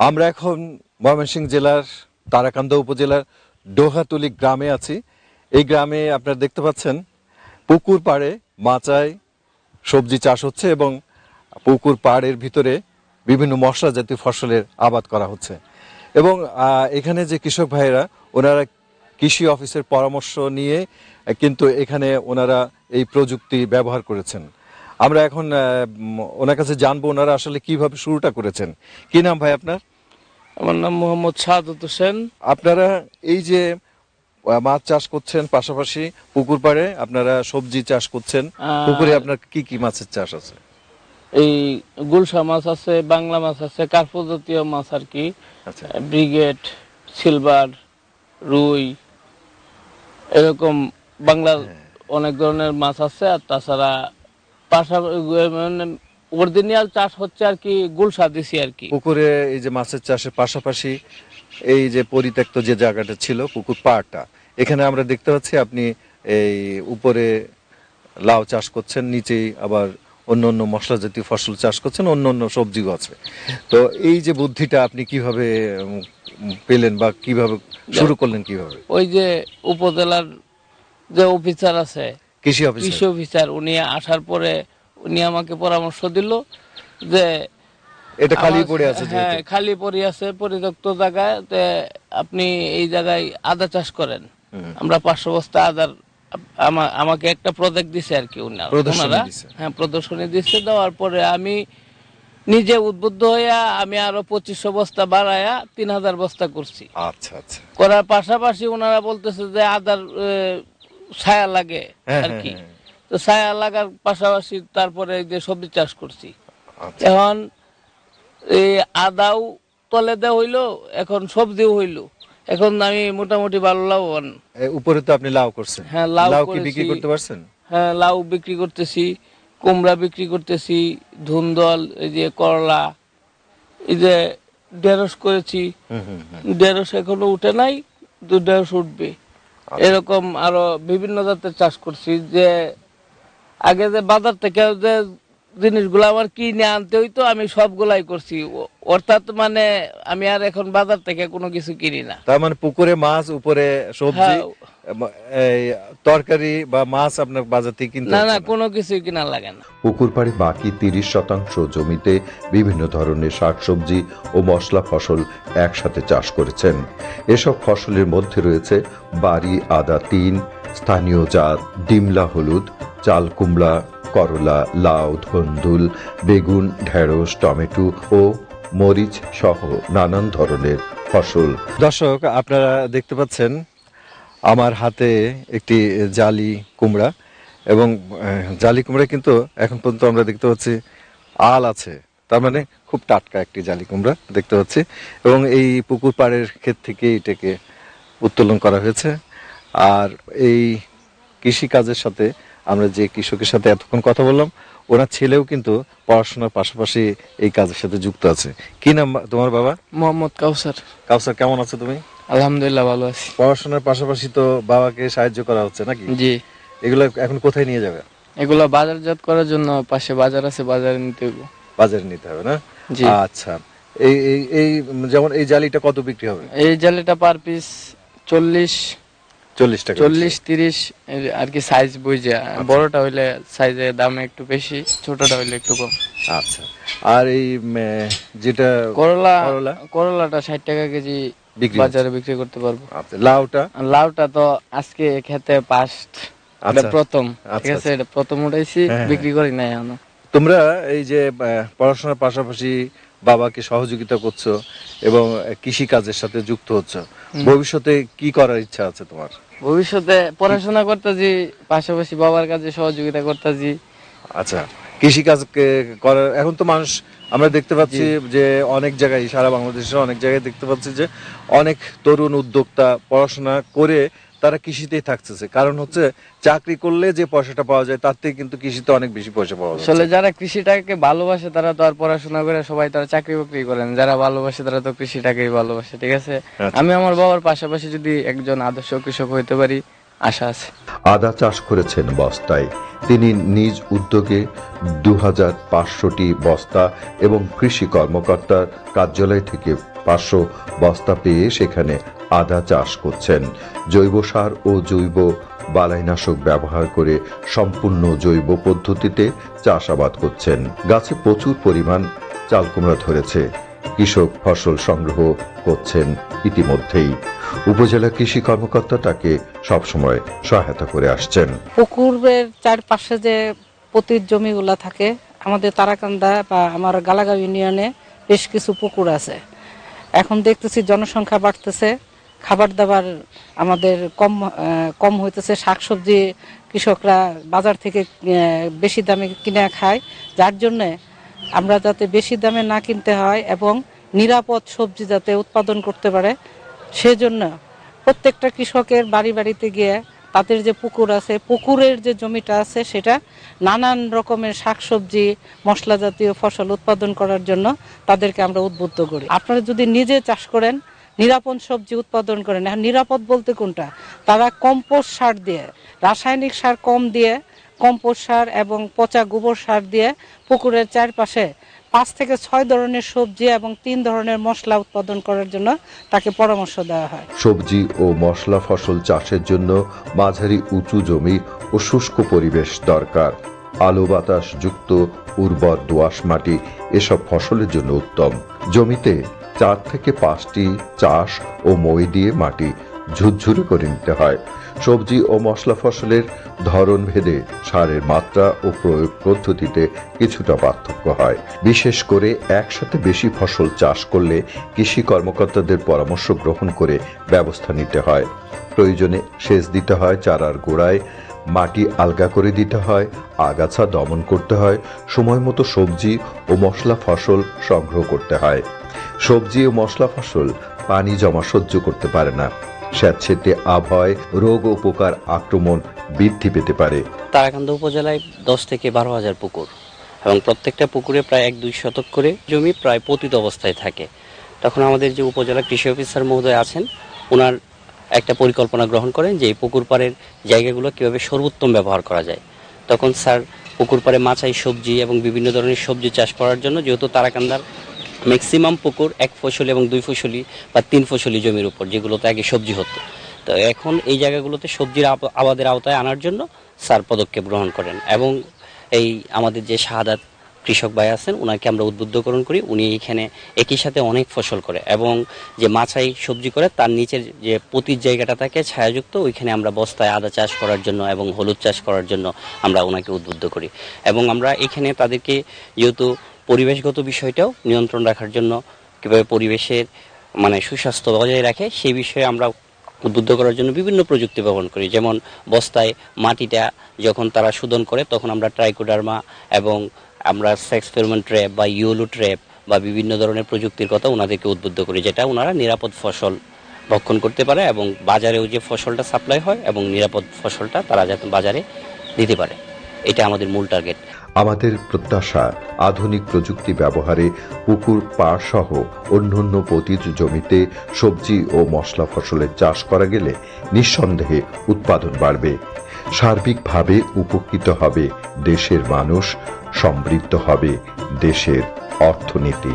আমরা এখন ময়মনসিংহ জেলার তারাকান্দা উপজেলার ডোহাতুলি গ্রামে আছি। এই গ্রামে আপনারা দেখতে পাচ্ছেন পুকুর পাড়ে মাচায় সবজি চাষ হচ্ছে এবং পুকুর পাড়ের ভিতরে বিভিন্ন মশলা জাতীয় ফসলের আবাদ করা হচ্ছে। এবং এখানে যে কৃষক ভাইয়েরা ওনারা কৃষি অফিসের পরামর্শ নিয়ে কিন্তু এখানে ওনারা এই প্রযুক্তি ব্যবহার করেছেন। আমরা এখন ওনার কাছে জানবো ওনারা আসলে কিভাবে শুরুটা করেছেন। কি নাম ভাই আপনার? আমার নাম মোহাম্মদ সাদত হোসেন। আপনারা এই যে মাছ চাষ করছেন, পাশাপাশি পুকুর পাড়ে আপনারা সবজি চাষ করছেন, পুকুরে আপনার কি কি মাছের চাষ আছে? এই গুলশা মাছ আছে, বাংলা মাছ আছে, কার্পো জাতীয় মাছ আর কি, ব্রিগেড, সিলভার, রুই, এরকম বাংলার অনেক ধরনের মাছ আছে। আর তাছাড়া অরিজিনাল চাষ হচ্ছে আর কি, গুলশা দিছি আর কি। পুকুরে এই যে মাছের চাষের পাশাপাশি এই যে পরিত্যক্ত যে জায়গাটা ছিল পুকুর পাড়টা, এখানে আমরা দেখতে পাচ্ছি আপনি এই উপরে লাউ চাষ করছেন, নিচেই আবার অন্য অন্য মশলা জাতীয় ফসল চাষ করছেন, অন্য অন্য সবজিও আছে। তো এই যে বুদ্ধিটা আপনি কিভাবে পেলেন বা কিভাবে শুরু করলেন কিভাবে? ওই যে উপজেলার যে অফিসার আছে, কৃষি অফিসার, উনি আসার পরে উনি আমাকে পরামর্শ দিল যে এটা খালি পড়ে আছে, হ্যাঁ খালি পড়ে আছে পরিত্যক্ত জায়গায়, আপনি এই জায়গায় আদা চাষ করেন। আমরা 500 বস্তা আদার আমাকে একটা প্রজেক্ট দিছে আর কি ওনারা, হ্যাঁ প্রদর্শনী দিচ্ছে। দেওয়ার পরে আমি নিজে উদ্বুদ্ধ হইয়া আমি আরো 2500 বস্তা বাড়ায়া 3000 বস্তা করছি। আচ্ছা আচ্ছা। করার পাশাপাশি ওনারা বলতেছে যে আদার ছায়া লাগে আর কি, তো ছায়া লাগার পাশাপাশি তারপরে এই যে সবজি চাষ করছি। এখন এই আদাও তলে দেওয়া হইলো, এখন সবজিও হইলো, এখন আমি মোটামুটি ভালো লাভবান। উপরে তো আপনি লাউ করছেন, হ্যাঁ লাউ কি বিক্রি করতে পারছেন? হ্যাঁ লাউ বিক্রি করতেছি, কুমড়া বিক্রি করতেছি, ধুন্দল, এই যে করলা, এই যে ঢেঁড়স করেছি, ঢেঁড়স এখনো উঠে নাই, ঢেঁড়স উঠবে। এরকম আরো বিভিন্ন জাতের চাষ করছি। যে আগে যে বাজার থেকে যে জিনিসগুলো আমার কিনে আনতে হইতো, আমি সবগুলাই করছি। অর্থাৎ মানে আমি আর এখন বাজার থেকে কোনো কিছু কিনি না। তার মানে পুকুরে মাছ, উপরে সবজি, তরকারি বা মাছ আপনার বাজার থেকে কিনতে না, কোনো কিছু কিনা লাগে না। পুকুর পাড়ে বাকি 30% জমিতে বিভিন্ন ধরনের শাকসবজি ও মশলা ফসল একসাথে চাষ করেছেন। এসব ফসলের মধ্যে রয়েছে বাড়ি আদা 3, স্থানীয় জাত ডিমলা হলুদ, চাল কুমড়া, করলা, লাউ, ধন্দুল, বেগুন, ঢেঁড়স, টমেটো ও মরিচ সহ নানান ধরনের ফসল। দর্শক, আপনারা দেখতে পাচ্ছেন আমার হাতে একটি জালি কুমড়া, এবং জালি কুমড়া কিন্তু এখন পর্যন্ত আমরা দেখতে পাচ্ছি আল আছে, তার মানে খুব টাটকা একটি জালি কুমড়া দেখতে পাচ্ছি। এবং এই পুকুর পাড়ের ক্ষেত থেকে এটাকে উত্তোলন করা হয়েছে। আর এই কৃষি কাজের সাথে আমরা যে কৃষকের সাথে এতক্ষণ কথা বললাম, ওনার ছেলেও কিন্তু পড়াশোনার পাশাপাশি এই কাজের সাথে যুক্ত আছে। কি নাম তোমার বাবা? মোহাম্মদ কাউসার। কাউসার, কেমন আছো তুমি? আলহামদুলিল্লাহ ভালো আছি। পড়াশোনার পাশাপাশি তো বাবাকে সাহায্য করা হচ্ছে নাকি? জি। এগুলো এখন কোথায় নিয়ে যাবে? এগুলো বাজারজাত করার জন্য পাশে বাজার আছে, বাজারে নিতে হবে। বাজারে নিতে হবে না? জি। আচ্ছা, এই এই এই যেমন এই জালিটা কত বিক্রি হবে? এই জালিটা পার পিস 40 টাকা, 40-30 আর কি, সাইজ বুঝে। বড়টা হইলে সাইজের দাম একটু বেশি, ছোটটা হইলে একটু কম। আচ্ছা। আর এই যেটা করলাটা 60 টাকা কেজি বাজারে বিক্রি করতে পারবো। আচ্ছা। লাউটা তো আজকে খেতে ফার্স্ট, প্রথম, ঠিক আছে, এটা প্রথম উঠাইছি, বিক্রি করি নাই এখনো। তোমরা এই যে পড়াশোনার পাশাপাশি বাবাকে সহযোগিতা করছো এবং কৃষি কাজের সাথে যুক্ত হচ্ছে, ভবিষ্যতে কি করার ইচ্ছা আছে তোমার? ভবিষ্যতে পড়াশোনা করতেছি, পাশাপাশি বাবার কাজে সহযোগিতা করতেছি। আচ্ছা, কৃষি কাজ করার এখন তো মানুষ আমরা দেখতে পাচ্ছি যে অনেক জায়গায়, সারা বাংলাদেশের অনেক জায়গায় দেখতে পাচ্ছি যে অনেক তরুণ উদ্যোক্তা পড়াশোনা করে তারা কৃষিতেই থাকতেছে। কারণ হচ্ছে চাকরি করলে যে পয়সাটা পাওয়া যায় তার থেকে কিন্তু কৃষিতে অনেক বেশি পয়সা পাওয়া যায়। আসলে যারা কৃষিটাকে ভালোবাসে তারা তো আর পড়াশোনা করে সবাই তারা চাকরি বাকরি করেন, যারা ভালোবাসে তারা তো কৃষিটাকেই ভালোবাসে, ঠিক আছে। আমি আমার বাবার পাশাপাশি যদি একজন আদর্শ কৃষক হইতে পারি, আশা আছে। আদা চাষ করেছেন বস্তায়। তিনি নিজ উদ্যোগে 2500টি বস্তা এবং কৃষি কর্মকর্তার কার্যালয় থেকে 500 বস্তা পেয়ে সেখানে আদা চাষ করছেন। জৈব সার ও জৈব বালাইনাশক ব্যবহার করে সম্পূর্ণ জৈব পদ্ধতিতে চাষাবাদ করছেন। গাছে প্রচুর পরিমাণ চাল কুমড়া ধরেছে। কৃষক ফসল সংগ্রহ করছেন ইতিমধ্যেই। উপজেলা কৃষি কর্মকর্তা তাকে সবসময় সহায়তা করে আসছেন। পুকুরের চারপাশে যে পতির জমিগুলা থাকে, আমাদের তারাকান্দা বা আমার গালাগাঁও ইউনিয়নে বেশ কিছু পুকুর আছে। এখন দেখতেছি জনসংখ্যা বাড়তেছে, খাবার দাবার আমাদের কম হইতেছে, শাকসবজি কৃষকরা বাজার থেকে বেশি দামে কিনে খায়, যার জন্যে আমরা যাতে বেশি দামে না কিনতে হয় এবং নিরাপদ সবজি যাতে উৎপাদন করতে পারে, সেজন্য প্রত্যেকটা কৃষকের বাড়ি বাড়িতে গিয়ে তাদের যে পুকুর আছে, পুকুরের যে জমিটা আছে সেটা নানান রকমের শাকসবজি মশলা জাতীয় ফসল উৎপাদন করার জন্য তাদেরকে আমরা উদ্বুদ্ধ করি। আপনারা যদি নিজে চাষ করেন, নিরাপদ সবজি উৎপাদন করেন, এখন নিরাপদ বলতে কোনটা, তারা কম্পোস্ট সার দিয়ে, রাসায়নিক সার কম দিয়ে কম্পোস্ট সার এবং পচা গোবর সার দিয়ে পুকুরের চারপাশে 5 থেকে 6 ধরনের সবজি এবং 3 ধরনের মশলা উৎপাদন করার জন্য তাকে পরামর্শ দেওয়া হয়। সবজি ও মশলা ফসল চাষের জন্য মাঝারি উঁচু জমি ও শুষ্ক পরিবেশ দরকার। আলো বাতাস যুক্ত উর্বর দোআঁশ মাটি এসব ফসলের জন্য উত্তম। জমিতে 4 থেকে 5টি চাষ ও মই দিয়ে মাটি ঝুরঝুরে করে নিতে হয়। সবজি ও মশলা ফসলের ধরন ভেদে সারের মাত্রা ও প্রয়োগ পদ্ধতিতে কিছুটা পার্থক্য হয়। বিশেষ করে একসাথে বেশি ফসল চাষ করলে কৃষি কর্মকর্তাদের পরামর্শ গ্রহণ করে ব্যবস্থা নিতে হয়। প্রয়োজনে সেচ দিতে হয়, চারার গোড়ায় মাটি আলগা করে দিতে হয়, আগাছা দমন করতে হয়, সময় মতো সবজি ও মশলা ফসল সংগ্রহ করতে হয়। সবজি ও মশলা ফসল পানি জমা সহ্য করতে পারে না। স্যাঁতসেঁতে আবহাওয়ায় রোগ ও পোকার আক্রমণ বৃদ্ধি পেতে পারে। তারাকান্দা উপজেলায় 10 থেকে 12,000 পুকুর এবং প্রত্যেকটা পুকুরে প্রায় 1-2 শতক করে জমি প্রায় পতিত অবস্থায় থাকে। তখন আমাদের যে উপজেলা কৃষি অফিসার মহোদয় আছেন, ওনার একটা পরিকল্পনা গ্রহণ করেন যে এই পুকুর পাড়ের জায়গাগুলো কীভাবে সর্বোত্তম ব্যবহার করা যায়। তখন স্যার পুকুর পাড়ে মাছাই সবজি এবং বিভিন্ন ধরনের সবজি চাষ করার জন্য, যেহেতু তারাকান্দার ম্যাক্সিমাম পুকুর 1 ফসলি এবং 2 ফসলি বা 3 ফসলি জমির উপর, যেগুলোতে আগে সবজি হতো, তো এখন এই জায়গাগুলোতে সবজির আবাদের আওতায় আনার জন্য স্যার পদক্ষেপ গ্রহণ করেন এবং এই আমাদের যে শাহাদাত কৃষক ভাই আছেন ওনাকে আমরা উদ্বুদ্ধকরণ করি। উনি এখানে একই সাথে অনেক ফসল করে এবং যে মাছাই সবজি করে তার নিচের যে পতির জায়গাটা থাকে ছায়াযুক্ত, ওইখানে আমরা বস্তায় আদা চাষ করার জন্য এবং হলুদ চাষ করার জন্য আমরা ওনাকে উদ্বুদ্ধ করি। এবং আমরা এখানে তাদেরকে যেহেতু পরিবেশগত বিষয়টাও নিয়ন্ত্রণ রাখার জন্য কীভাবে পরিবেশের সুস্বাস্থ্য বজায় রাখে সেই বিষয়ে আমরা উদ্বুদ্ধ করার জন্য বিভিন্ন প্রযুক্তি ব্যবহার করি। যেমন বস্তায় মাটিটা যখন তারা শোধন করে তখন আমরা ট্রাইকোডার্মা এবং আমরা সেক্স ফেরোমন ট্র্যাপ বা ইয়োলো ট্র্যাপ বা বিভিন্ন ধরনের প্রযুক্তির কথা ওনাদেরকে উদ্বুদ্ধ করি, যেটা ওনারা নিরাপদ ফসল ভক্ষণ করতে পারে এবং বাজারেও যে ফসলটা সাপ্লাই হয় এবং নিরাপদ ফসলটা তারা যাতে বাজারে দিতে পারে, এটা আমাদের মূল টার্গেট। আমাদের প্রত্যাশা আধুনিক প্রযুক্তি ব্যবহারে পুকুর পাড় সহ অন্যান্য পতিত জমিতে সবজি ও মশলা ফসলের চাষ করা গেলে নিঃসন্দেহে উৎপাদন বাড়বে। সার্বিকভাবে উপকৃত হবে দেশের মানুষ, সমৃদ্ধ হবে দেশের অর্থনীতি।